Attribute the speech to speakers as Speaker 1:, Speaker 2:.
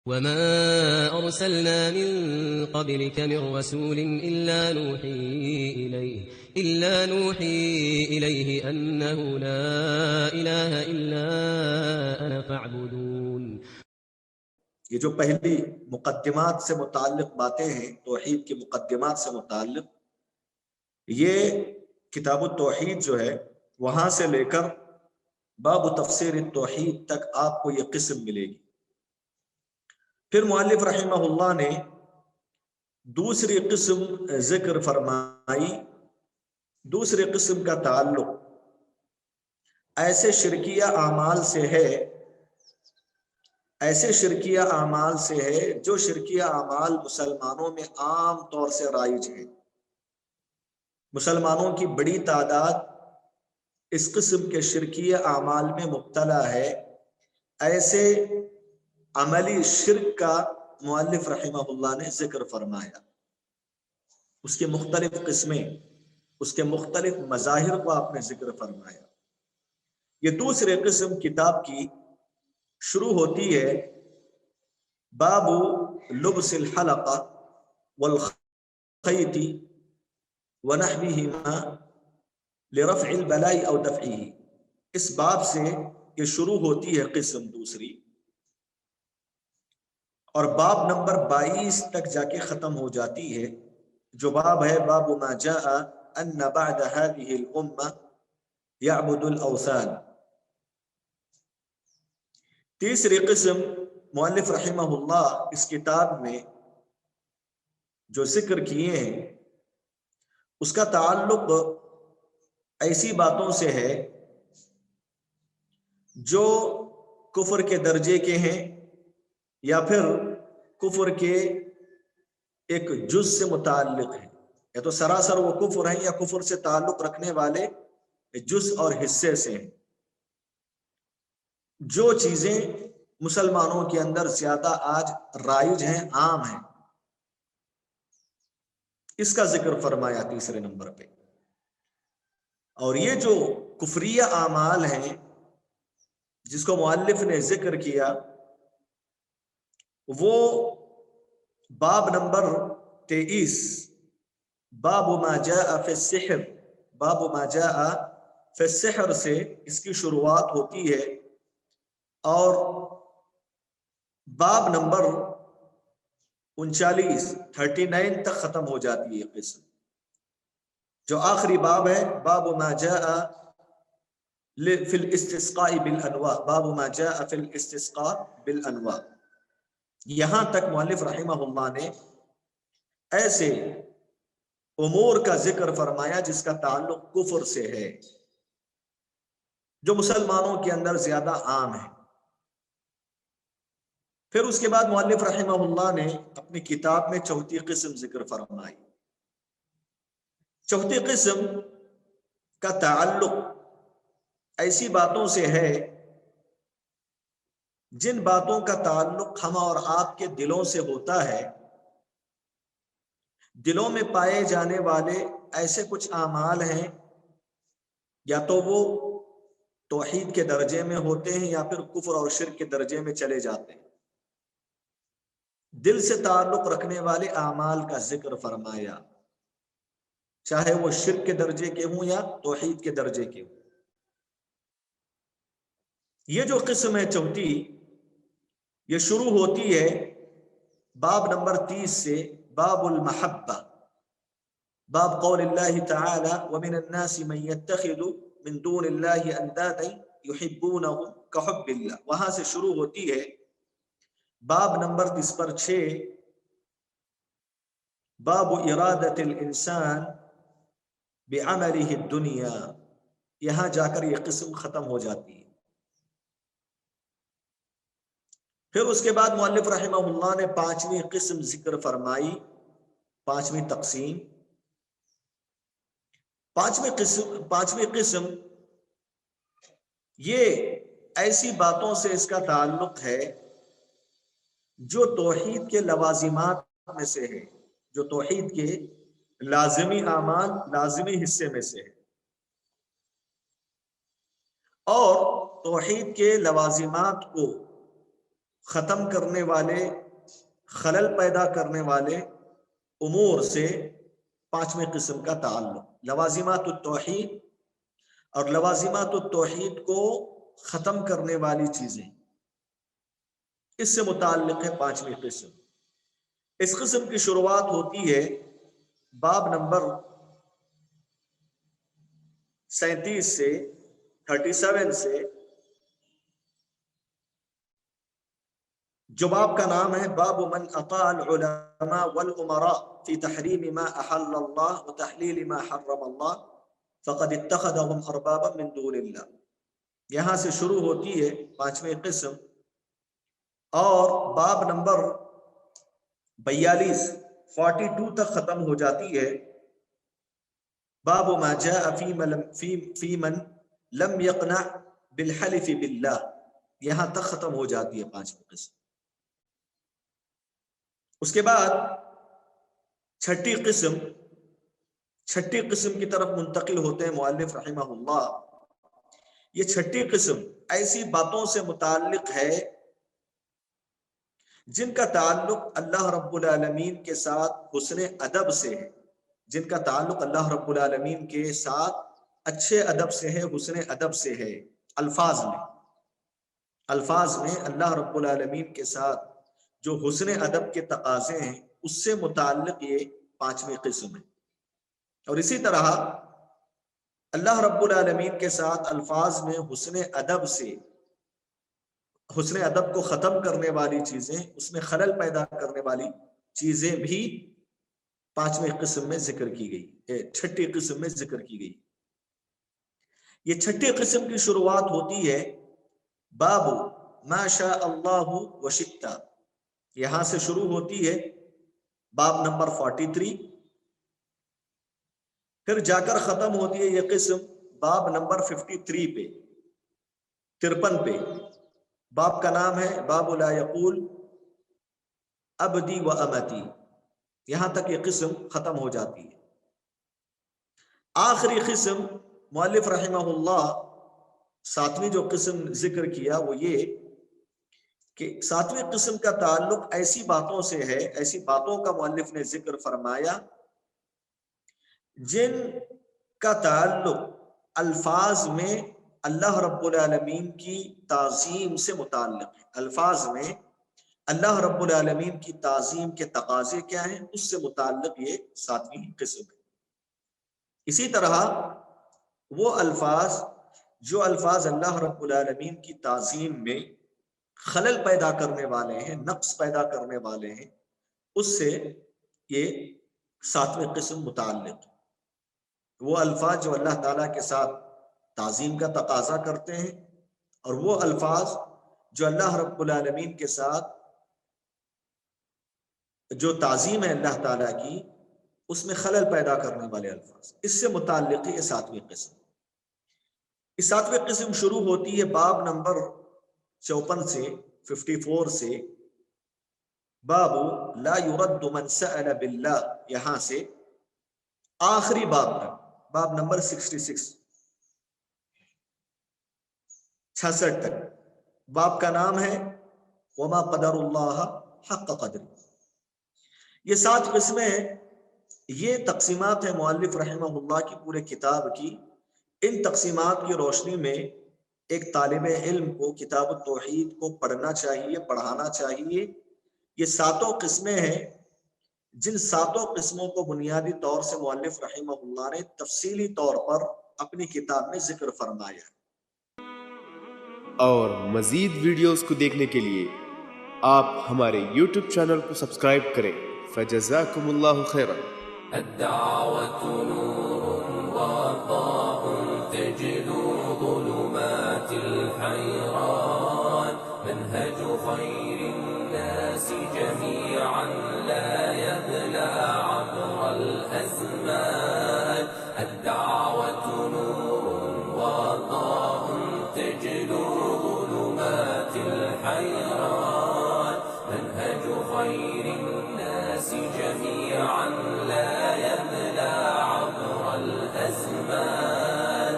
Speaker 1: وما أرسلنا من قبلك من رسول إلا نوحي إليه أنه لا إله إلا أنا فاعبدون.
Speaker 2: یہ جو پہلی مقدمات سے متعلق باتیں ہیں، توحید کی مقدمات سے متعلق، یہ کتاب التوحید جو ہے وہاں سے لے کر باب تفسیر التوحید تک آپ کو یہ قسم ملے گی. پھر مؤلف رحمہ اللہ نے دوسری قسم ذکر فرمائی. دوسری قسم کا تعلق ایسے شرکیہ اعمال سے ہے جو شرکیہ اعمال مسلمانوں میں عام طور سے رائج ہیں. مسلمانوں کی بڑی تعداد اس قسم کے شرکیہ اعمال میں مبتلا ہے. ایسے عملی شرک کا مؤلف رحمہ اللہ نے ذکر فرمایا. اس کے مختلف قسمیں، اس کے مختلف مظاہر کو آپ نے ذکر فرمایا. یہ دوسرے قسم کتاب کی شروع ہوتی ہے باب لبس الحلقہ والخیط ونحوہما لرفع البلاء او دفعہ. اس باب سے یہ شروع ہوتی ہے قسم دوسری، اور باب نمبر 22 تک جا کے ختم ہو جاتی ہے، جو باب ہے باب ما جاء ان بعد هذه الامه يعبد الاوثان. تیسری قسم مؤلف رحمہ اللہ اس کتاب میں جو ذکر کیے ہیں اس کا تعلق ایسی باتوں سے ہے جو کفر کے درجے کے ہیں یا پھر کفر کے ایک جز سے متعلق ہیں. یا تو سراسر وہ کفر ہیں یا کفر سے تعلق رکھنے والے جز اور حصے سے ہیں. جو چیزیں مسلمانوں کے اندر زیادہ آج رائج ہیں، عام ہیں، اس کا ذکر فرمایا تیسرے نمبر پہ. اور یہ جو کفریہ اعمال ہیں جس کو مؤلف نے ذکر کیا، وہ باب نمبر 23 باب ما جاء فی السحر، باب ما جاء فی السحر سے اس کی شروعات ہوتی ہے، اور باب نمبر 39 تک ختم ہو جاتی ہے قسم. جو آخری باب ہے باب ما جاء فی الاستسقاء بالانواء، باب ما جاء فی الاستسقاء بالانواء. یہاں تک مؤلف رحمہ اللہ نے ایسے امور کا ذکر فرمایا جس کا تعلق کفر سے ہے، جو مسلمانوں کے اندر زیادہ عام ہے. پھر اس کے بعد مؤلف رحمہ اللہ نے اپنی کتاب میں چوتھی قسم ذکر فرمائی. چوتھی قسم کا تعلق ایسی باتوں سے ہے جن باتوں کا تعلق ہم اور آپ کے دلوں سے ہوتا ہے. دلوں میں پائے جانے والے ایسے کچھ اعمال ہیں، یا تو وہ توحید کے درجے میں ہوتے ہیں یا پھر کفر اور شرک کے درجے میں چلے جاتے ہیں. دل سے تعلق رکھنے والے اعمال کا ذکر فرمایا، چاہے وہ شرک کے درجے کے ہوں یا توحید کے درجے کے ہوں. یہ جو قسم ہے چوتھی، یہ شروع ہوتی ہے باب نمبر 30 سے باب المحبہ، باب قول اللہ تعالی ومن الناس من يتخذ من دون اللہ اندادا یحبونهم کحب اللہ. وہاں سے شروع ہوتی ہے باب نمبر 6 باب ارادت الانسان بعمله الدنیا. یہاں جا کر یہ قسم ختم ہو جاتی ہے. پھر اس کے بعد مؤلف رحمہ اللہ نے 5ویں قسم ذکر فرمائی، 5ویں تقسیم. 5ویں قسم یہ ایسی باتوں سے اس کا تعلق ہے جو توحید کے لوازمات میں سے ہے، جو توحید کے لازمی اعمال، لازمی حصے میں سے ہے. اور توحید کے لوازمات کو ختم کرنے والے، خلل پیدا کرنے والے امور سے پانچویں قسم کا تعلق. لوازمات التوحید اور لوازمات التوحید کو ختم کرنے والی چیزیں، اس سے متعلق ہے پانچویں قسم. اس قسم کی شروعات ہوتی ہے باب نمبر 37 سے 37 سے، جو باب کا نام ہے باب من اطاع العلماء والامراء في تحريم ما احل الله وتحليل ما حرم الله فقد اتخذهم اربابا من دون الله. یہاں سے شروع ہوتی ہے پانچویں قسم، اور باب نمبر 42 تک ختم ہو جاتی ہے. باب ما جاء في من لم يقنع بالحلف بالله، یہاں تک ختم ہو جاتی ہے پانچویں قسم. اس کے بعد چھٹی قسم کی طرف منتقل ہوتے ہیں مؤلف رحمہ اللہ. یہ چھٹی قسم ایسی باتوں سے متعلق ہے جن کا تعلق اللہ رب العالمین کے ساتھ حسن ادب سے ہے، جن کا تعلق اللہ رب العالمین کے ساتھ اچھے ادب سے ہے، حسن ادب سے ہے. الفاظ میں اللہ رب العالمین کے ساتھ جو حسن ادب کے تقاضے ہیں اس سے متعلق یہ پانچویں قسم ہے. اور اسی طرح اللہ رب العالمین کے ساتھ الفاظ میں حسن ادب سے، حسن ادب کو ختم کرنے والی چیزیں، اس میں خلل پیدا کرنے والی چیزیں بھی پانچویں قسم میں ذکر کی گئی، چھٹی قسم میں ذکر کی گئی. یہ چھٹی قسم کی شروعات ہوتی ہے باب ما شاء اللہ وشئت، یہاں سے شروع ہوتی ہے باب نمبر 43، پھر جا کر ختم ہوتی ہے یہ قسم باب نمبر 53 پہ، 53 پہ. باب کا نام ہے باب لا یقول عبدی و امتی، یہاں تک یہ قسم ختم ہو جاتی ہے. آخری قسم مؤلف رحمہ اللہ ساتویں جو قسم ذکر کیا وہ یہ کہ ساتویں قسم کا تعلق ایسی باتوں سے ہے، ایسی باتوں کا مؤلف نے ذکر فرمایا جن کا تعلق الفاظ میں اللہ رب العالمین کی تعظیم سے متعلق ہے. الفاظ میں اللہ رب العالمین کی تعظیم کے تقاضے کیا ہیں، اس سے متعلق یہ ساتویں قسم ہے. اسی طرح وہ الفاظ جو الفاظ اللہ رب العالمین کی تعظیم میں خلل پیدا کرنے والے ہیں، نقص پیدا کرنے والے ہیں، اس سے یہ ساتویں قسم متعلق ہے. وہ الفاظ جو اللہ تعالیٰ کے ساتھ تعظیم کا تقاضا کرتے ہیں، اور وہ الفاظ جو اللہ رب العالمین کے ساتھ جو تعظیم ہے اللہ تعالیٰ کی، اس میں خلل پیدا کرنے والے الفاظ، اس سے متعلق ہے یہ ساتویں قسم. اس ساتویں قسم شروع ہوتی ہے باب نمبر 54 سے 54 سے، باب لا يرد من سأل باللہ، یہاں سے آخری باب تک، باب نمبر 66 تک. باب کا نام ہے وما قدر اللہ حق قدر. یہ 7 قسمیں، یہ تقسیمات ہیں مؤلف رحمہ اللہ کی پورے کتاب کی. ان تقسیمات کی روشنی میں ایک طالب علم کو کتاب التوحید کو پڑھنا چاہیے، پڑھانا چاہیے. یہ 7 قسمیں ہیں جن 7 قسموں کو بنیادی طور سے مؤلف رحمہ اللہ نے تفصیلی طور پر اپنی کتاب میں ذکر فرمایا.
Speaker 3: اور مزید ویڈیوز کو دیکھنے کے لیے آپ ہمارے YouTube چینل کو سبسکرائب کریں. فجزاکم اللہ خیرا.
Speaker 4: الدعوة نور وضاء تجلو ظلمات الحيران، منهج خير الناس جميعا لا يبلى عبر الأزمان. الدعوة نور وضاء تجلو ظلمات الحيران، منهج خير الناس جميعا لا